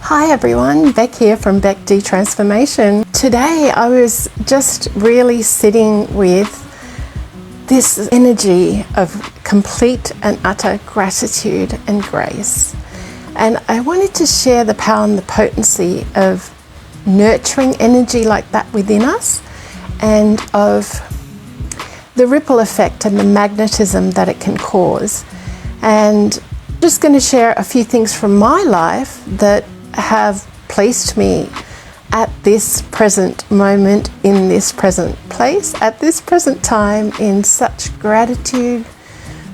Hi everyone, Beck here from becdtransformation. Today I was just really sitting with this energy of complete and utter gratitude and grace. And I wanted to share the power and the potency of nurturing energy like that within us, and of the ripple effect and the magnetism that it can cause. And I'm just going to share a few things from my life that have placed me at this present moment, in this present place, at this present time, in such gratitude,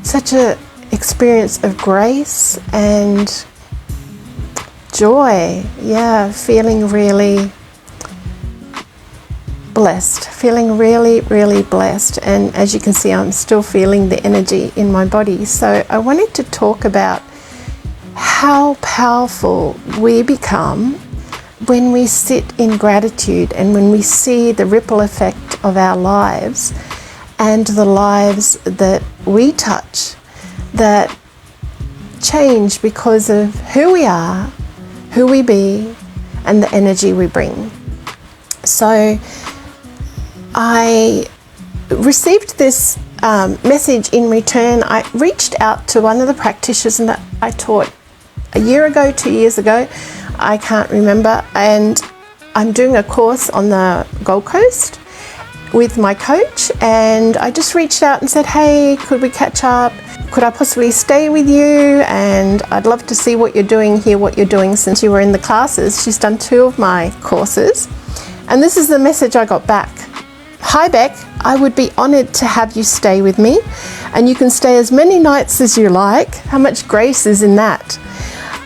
such a experience of grace and joy. Yeah, feeling really blessed, feeling really blessed. And as you can see, I'm still feeling the energy in my body. So I wanted to talk about how powerful we become when we sit in gratitude and when we see the ripple effect of our lives and the lives that we touch that change because of who we are, who we be, and the energy we bring. So I received this message in return. I reached out to one of the practitioners that I taught a year ago, 2 years ago, I can't remember, and I'm doing a course on the Gold Coast with my coach, and I just reached out and said, hey, could we catch up? Could I possibly stay with you? And I'd love to see what you're doing here, what you're doing since you were in the classes. She's done 2 of my courses, and this is the message I got back. Hi Beck, I would be honoured to have you stay with me, and you can stay as many nights as you like. How much grace is in that?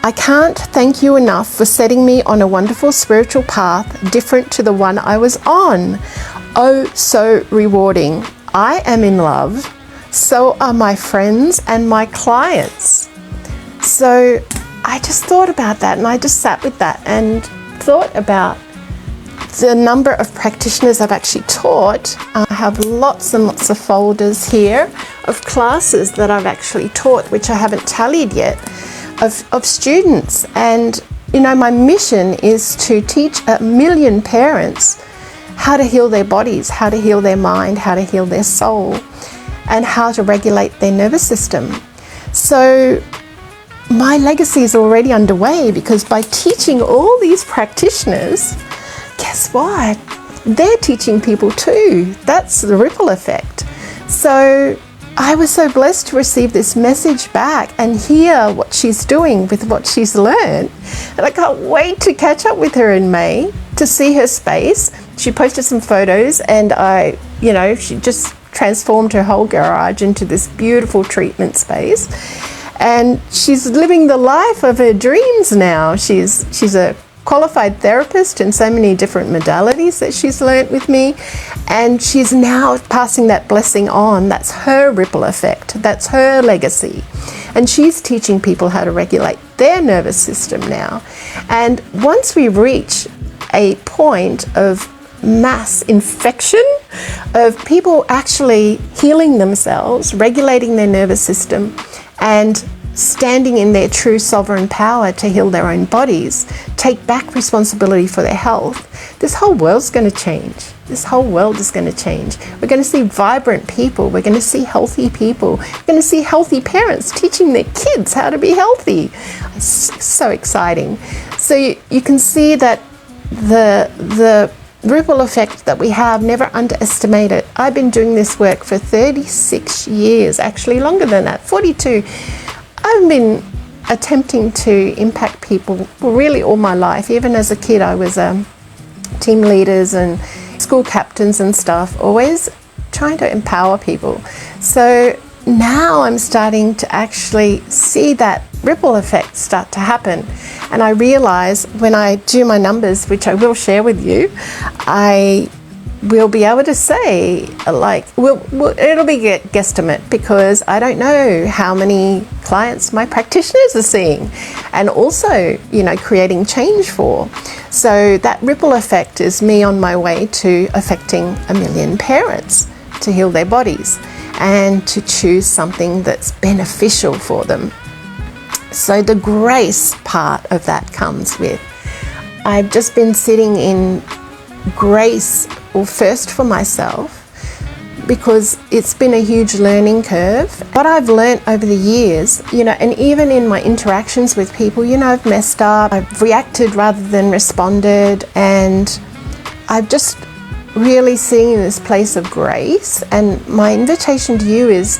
I can't thank you enough for setting me on a wonderful spiritual path different to the one I was on. Oh, so rewarding. I am in love. So are my friends and my clients. So I just thought about that, and I just sat with that and thought about the number of practitioners I've actually taught. I have lots and lots of folders here of classes that I've actually taught, which I haven't tallied yet, of students. And you know, my mission is to teach 1 million parents how to heal their bodies, how to heal their mind, how to heal their soul, and how to regulate their nervous system. So my legacy is already underway, because by teaching all these practitioners, guess what? They're teaching people too. That's the ripple effect. So I was so blessed to receive this message back and hear what she's doing with what she's learned. And I can't wait to catch up with her in May to see her space. She posted some photos, and she just transformed her whole garage into this beautiful treatment space. And she's living the life of her dreams now. She's a qualified therapist in so many different modalities that she's learnt with me, and she's now passing that blessing on. That's her ripple effect, that's her legacy, and she's teaching people how to regulate their nervous system now. And once we reach a point of mass infection, of people actually healing themselves, regulating their nervous system, and standing in their true sovereign power to heal their own bodies, take back responsibility for their health, this whole world's going to change. This whole world is going to change. We're going to see vibrant people. We're going to see healthy people. We're going to see healthy parents teaching their kids how to be healthy. It's so exciting. So you can see that the ripple effect that we have, never underestimate it. I've been doing this work for 36 years, actually longer than that, 42. I've been attempting to impact people really all my life. Even as a kid, I was team leaders and school captains and stuff, always trying to empower people. So now I'm starting to actually see that ripple effect start to happen. And I realize when I do my numbers, which I will share with you, I will be able to say, like, it'll be a guesstimate, because I don't know how many clients my practitioners are seeing and also, creating change for. So that ripple effect is me on my way to affecting 1 million parents to heal their bodies and to choose something that's beneficial for them. So the grace part of that comes with I've just been sitting in grace, or first for myself, because it's been a huge learning curve. What I've learned over the years, and even in my interactions with people, I've messed up, I've reacted rather than responded, and I've just really seen this place of grace. And my invitation to you is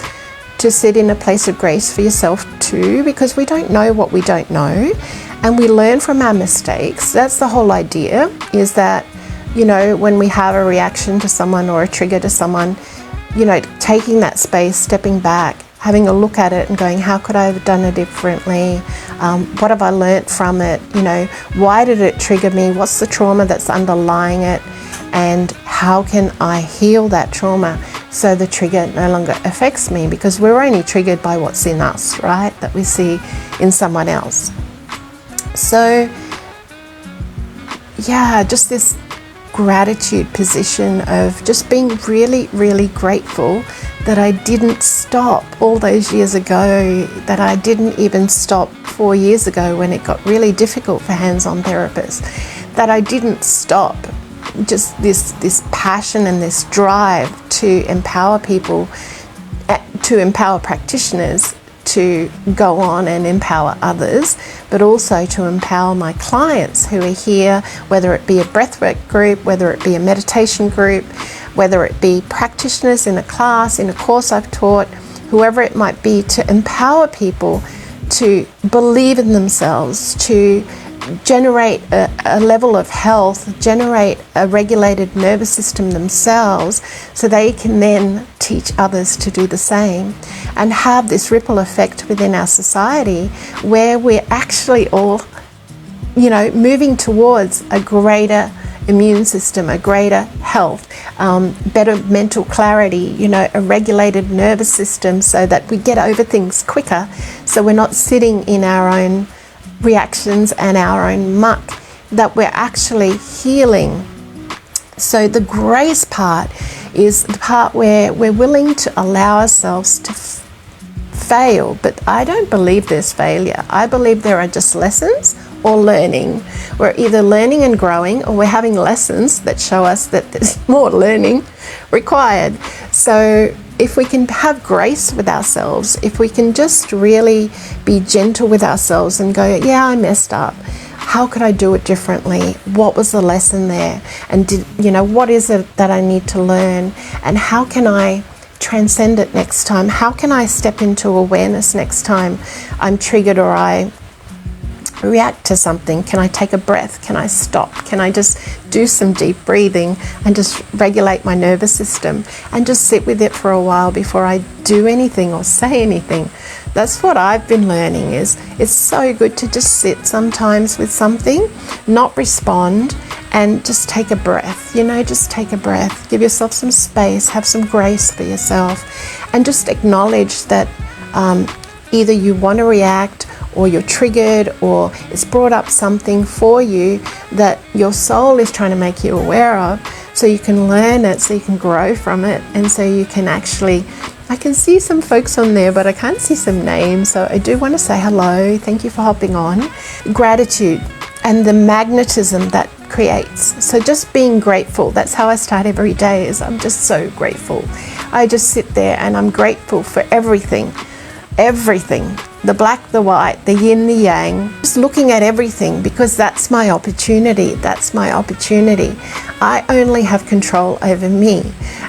to sit in a place of grace for yourself too, because we don't know what we don't know, and we learn from our mistakes. That's the whole idea, is that, when we have a reaction to someone or a trigger to someone, taking that space, stepping back, having a look at it and going, how could I have done it differently? What have I learnt from it? Why did it trigger me? What's the trauma that's underlying it? And how can I heal that trauma so the trigger no longer affects me? Because we're only triggered by what's in us, right? That we see in someone else. So, yeah, just this gratitude position of just being really, really grateful that I didn't stop all those years ago, that I didn't even stop 4 years ago when it got really difficult for hands-on therapists, that I didn't stop just this passion and this drive to empower people, to empower practitioners to go on and empower others, but also to empower my clients who are here, whether it be a breathwork group, whether it be a meditation group, whether it be practitioners in a class, in a course I've taught, whoever it might be, to empower people to believe in themselves, to generate a level of health, generate a regulated nervous system themselves, so they can then teach others to do the same, and have this ripple effect within our society where we're actually all, moving towards a greater immune system, a greater health, better mental clarity, a regulated nervous system, so that we get over things quicker, so we're not sitting in our own reactions and our own muck, that we're actually healing. So the grace part is the part where we're willing to allow ourselves to fail, but I don't believe there's failure. I believe there are just lessons or learning. We're either learning and growing, or we're having lessons that show us that there's more learning required. So if we can have grace with ourselves, if we can just really be gentle with ourselves and go, yeah, I messed up. How could I do it differently? What was the lesson there? And what is it that I need to learn? And how can I transcend it next time? How can I step into awareness next time I'm triggered or I react to something? Can I take a breath? Can I stop? Can I just do some deep breathing and just regulate my nervous system and just sit with it for a while before I do anything or say anything? That's what I've been learning, is it's so good to just sit sometimes with something, not respond, and just take a breath, just take a breath, give yourself some space, have some grace for yourself, and just acknowledge that either you want to react, or you're triggered, or it's brought up something for you that your soul is trying to make you aware of, so you can learn it, so you can grow from it, and so you can actually, I can see some folks on there, but I can't see some names, so I do want to say hello, thank you for hopping on. Gratitude and the magnetism that creates. So just being grateful, that's how I start every day, is I'm just so grateful. I just sit there and I'm grateful for everything, the black, the white, the yin, the yang, just looking at everything, because that's my opportunity. I only have control over me.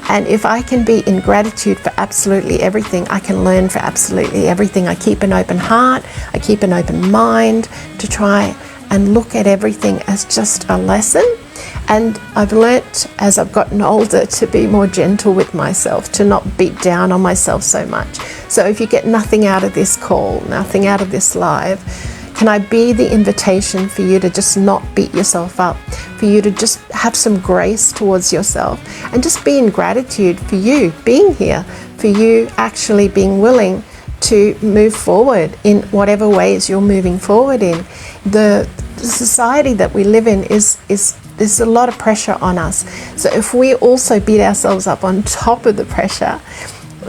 And if I can be in gratitude for absolutely everything, I can learn for absolutely everything. I keep an open heart, I keep an open mind to try and look at everything as just a lesson. And I've learnt as I've gotten older to be more gentle with myself, to not beat down on myself so much. So if you get nothing out of this call, nothing out of this live, can I be the invitation for you to just not beat yourself up, for you to just have some grace towards yourself, and just be in gratitude for you being here, for you actually being willing to move forward in whatever ways you're moving forward in. The society that we live in is there's a lot of pressure on us. So if we also beat ourselves up on top of the pressure,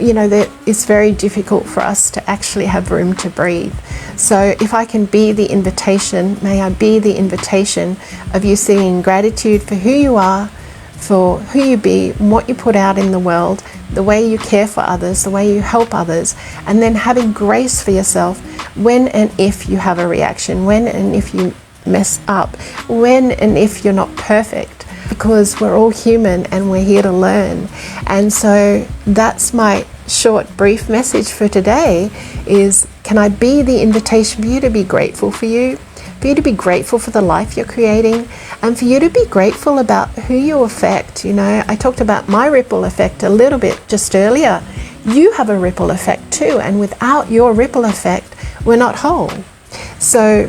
you know, that it's very difficult for us to actually have room to breathe. So if I can be the invitation, may I be the invitation of you seeing gratitude for who you are, for who you be, what you put out in the world, the way you care for others, the way you help others, and then having grace for yourself when and if you have a reaction, when and if you mess up, when and if you're not perfect, because we're all human and we're here to learn. And so that's my short, brief message for today is, can I be the invitation for you to be grateful for you to be grateful for the life you're creating, and for you to be grateful about who you affect. You know, I talked about my ripple effect a little bit just earlier. You have a ripple effect too, and without your ripple effect, we're not whole. So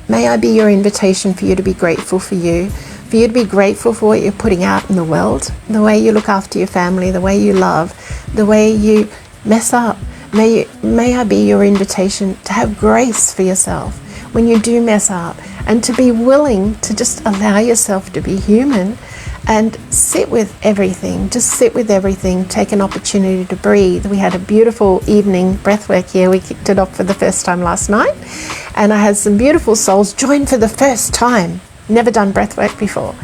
may I be your invitation for you to be grateful for you to be grateful for what you're putting out in the world, the way you look after your family, the way you love, the way you mess up. May I be your invitation to have grace for yourself when you do mess up, and to be willing to just allow yourself to be human and sit with everything. Just sit with everything. Take an opportunity to breathe. We had a beautiful evening breathwork here. We kicked it off for the first time last night, and I had some beautiful souls join for the first time. Never done breathwork before.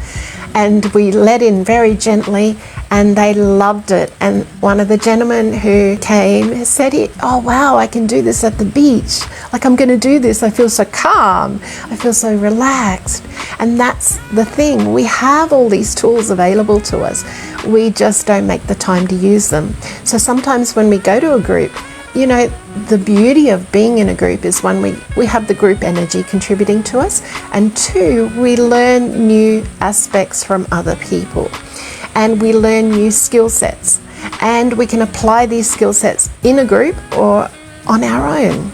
And we let in very gently, and they loved it. And one of the gentlemen who came said, oh wow, I can do this at the beach. Like, I'm going to do this. I feel so calm. I feel so relaxed. And that's the thing. We have all these tools available to us. We just don't make the time to use them. So sometimes when we go to a group, you know, the beauty of being in a group is, one, we have the group energy contributing to us, and two, we learn new aspects from other people, and we learn new skill sets, and we can apply these skill sets in a group or on our own.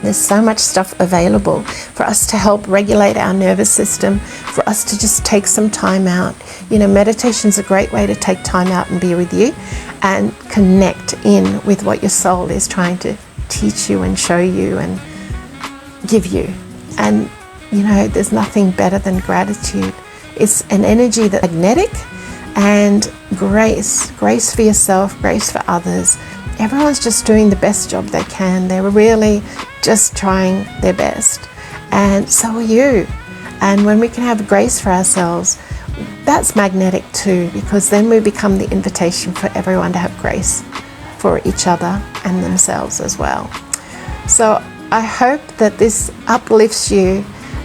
There's so much stuff available for us to help regulate our nervous system, for us to just take some time out. You know, meditation's a great way to take time out and be with you and connect in with what your soul is trying to teach you and show you and give you. And, you know, there's nothing better than gratitude. It's an energy that's magnetic, and grace for yourself, grace for others. Everyone's just doing the best job they can. They're really just trying their best, and so are you. And when we can have grace for ourselves, that's magnetic too, because then we become the invitation for everyone to have grace for each other and themselves as well. So I hope that this uplifts you,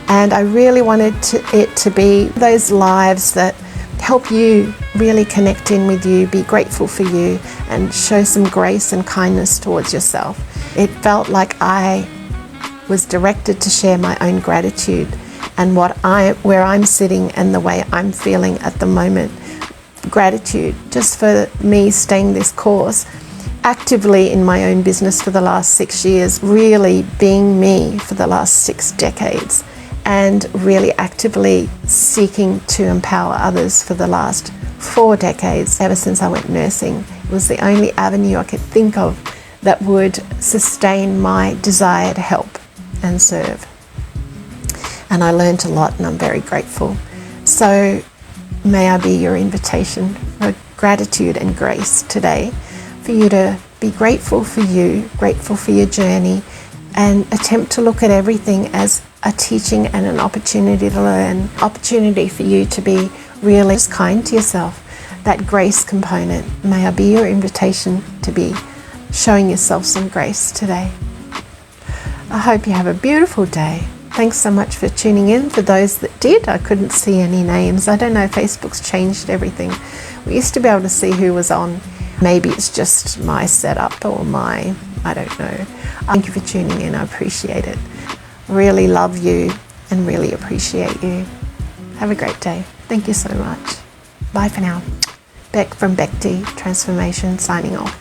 and I really wanted it to be those lives that help you really connect in with you, be grateful for you, and show some grace and kindness towards yourself. It felt like I was directed to share my own gratitude and where I'm sitting and the way I'm feeling at the moment. Gratitude just for me staying this course, actively in my own business for the last 6 years, really being me for the last 6 decades, and really actively seeking to empower others for the last 4 decades, ever since I went nursing. It was the only avenue I could think of that would sustain my desire to help and serve. And I learned a lot, and I'm very grateful. So may I be your invitation for gratitude and grace today, for you to be grateful for you, grateful for your journey, and attempt to look at everything as a teaching and an opportunity to learn, opportunity for you to be really kind to yourself. That grace component, may I be your invitation to be showing yourself some grace today. I hope you have a beautiful day. Thanks so much for tuning in. For those that did, I couldn't see any names. I don't know, Facebook's changed everything. We used to be able to see who was on. Maybe it's just my setup or I don't know. Thank you for tuning in. I appreciate it. Really love you and really appreciate you. Have a great day. Thank you so much. Bye for now. Beck from becdtransformation signing off.